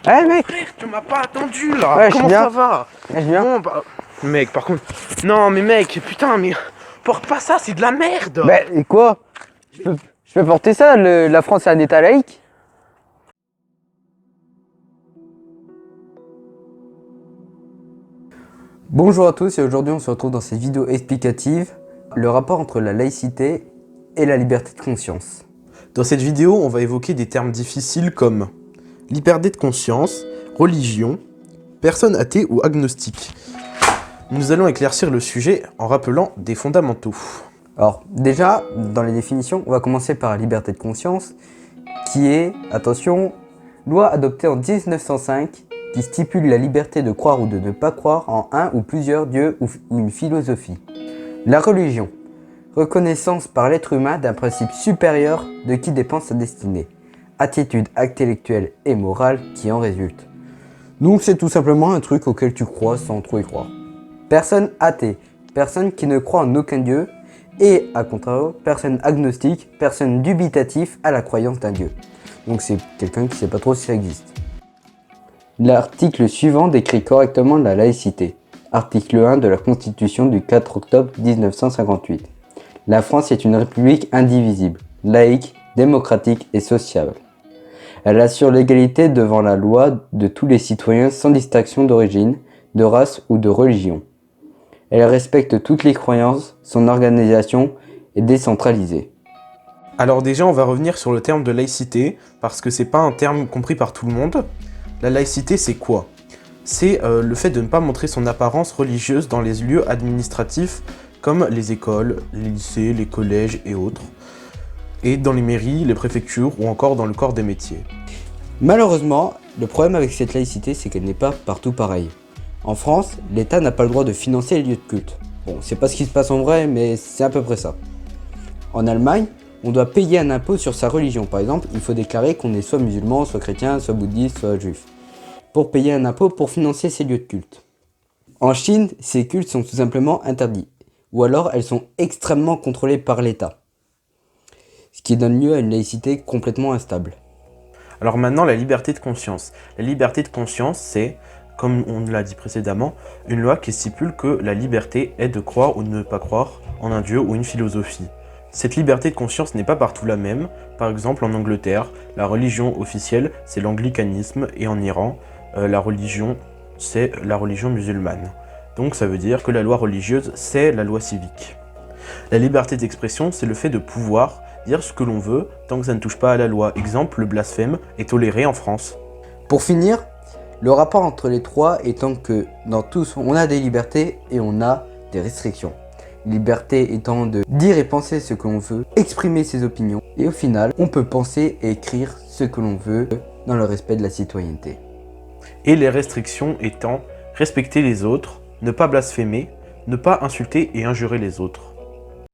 Ouais, mec. Frère, tu m'as pas attendu là. Ouais, je Comment suis bien. ça va? Ouais, je viens. Bon, bah, mec, par contre, non, mais mec, putain, mais porte pas ça, c'est de la merde. Bah, et quoi? Je peux porter ça, la France est un état laïque? Bonjour à tous et aujourd'hui on se retrouve dans cette vidéo explicative, le rapport entre la laïcité et la liberté de conscience. Dans cette vidéo, on va évoquer des termes difficiles comme liberté de conscience, religion, personne athée ou agnostique. Nous allons éclaircir le sujet en rappelant des fondamentaux. Alors déjà, dans les définitions, on va commencer par la liberté de conscience, qui est, attention, loi adoptée en 1905, qui stipule la liberté de croire ou de ne pas croire en un ou plusieurs dieux ou une philosophie. La religion, reconnaissance par l'être humain d'un principe supérieur de qui dépend sa destinée, attitude intellectuelle et morale qui en résulte. Donc c'est tout simplement un truc auquel tu crois sans trop y croire. Personne athée, personne qui ne croit en aucun dieu, et à contrario, personne agnostique, personne dubitatif à la croyance d'un dieu. Donc c'est quelqu'un qui ne sait pas trop si ça existe. L'article suivant décrit correctement la laïcité. Article 1 de la Constitution du 4 octobre 1958. La France est une république indivisible, laïque, démocratique et sociale. Elle assure l'égalité devant la loi de tous les citoyens sans distinction d'origine, de race ou de religion. Elle respecte toutes les croyances, son organisation est décentralisée. Alors déjà, on va revenir sur le terme de laïcité, parce que c'est pas un terme compris par tout le monde. La laïcité, c'est quoi? C'est le fait de ne pas montrer son apparence religieuse dans les lieux administratifs, comme les écoles, les lycées, les collèges et autres, et dans les mairies, les préfectures ou encore dans le corps des métiers. Malheureusement, le problème avec cette laïcité, c'est qu'elle n'est pas partout pareille. En France, l'État n'a pas le droit de financer les lieux de culte. Bon, c'est pas ce qui se passe en vrai, mais c'est à peu près ça. En Allemagne, on doit payer un impôt sur sa religion. Par exemple, il faut déclarer qu'on est soit musulman, soit chrétien, soit bouddhiste, soit juif, pour payer un impôt pour financer ces lieux de culte. En Chine, ces cultes sont tout simplement interdits, ou alors elles sont extrêmement contrôlées par l'État, ce qui donne lieu à une laïcité complètement instable. Alors maintenant, la liberté de conscience. La liberté de conscience, c'est, comme on l'a dit précédemment, une loi qui stipule que la liberté est de croire ou de ne pas croire en un dieu ou une philosophie. Cette liberté de conscience n'est pas partout la même. Par exemple, en Angleterre, la religion officielle, c'est l'anglicanisme, et en Iran, la religion, c'est la religion musulmane. Donc ça veut dire que la loi religieuse, c'est la loi civique. La liberté d'expression, c'est le fait de pouvoir dire ce que l'on veut, tant que ça ne touche pas à la loi. Exemple, le blasphème est toléré en France. Pour finir, le rapport entre les trois étant que dans tous, on a des libertés et on a des restrictions. Liberté étant de dire et penser ce que l'on veut, exprimer ses opinions, et au final, on peut penser et écrire ce que l'on veut dans le respect de la citoyenneté. Et les restrictions étant respecter les autres, ne pas blasphémer, ne pas insulter et injurer les autres.